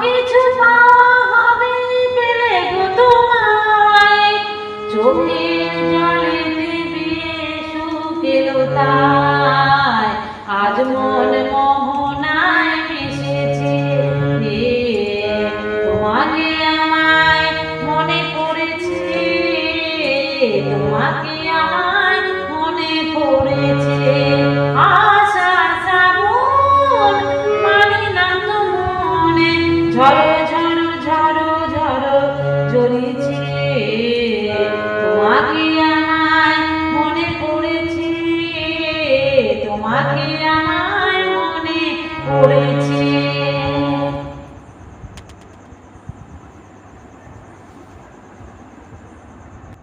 কিছু পাওয়া হবে পেলে গো তোমায়, চোখের জলে দেবে সুখ এলো তাই, আজ মন মোহনায় মিশেছে। তোমাকে আমায় মনে পড়েছে, তোমাকে আমায় মনে পড়েছে। আশা শ্রাবণ মানে না তো মনে ঝড়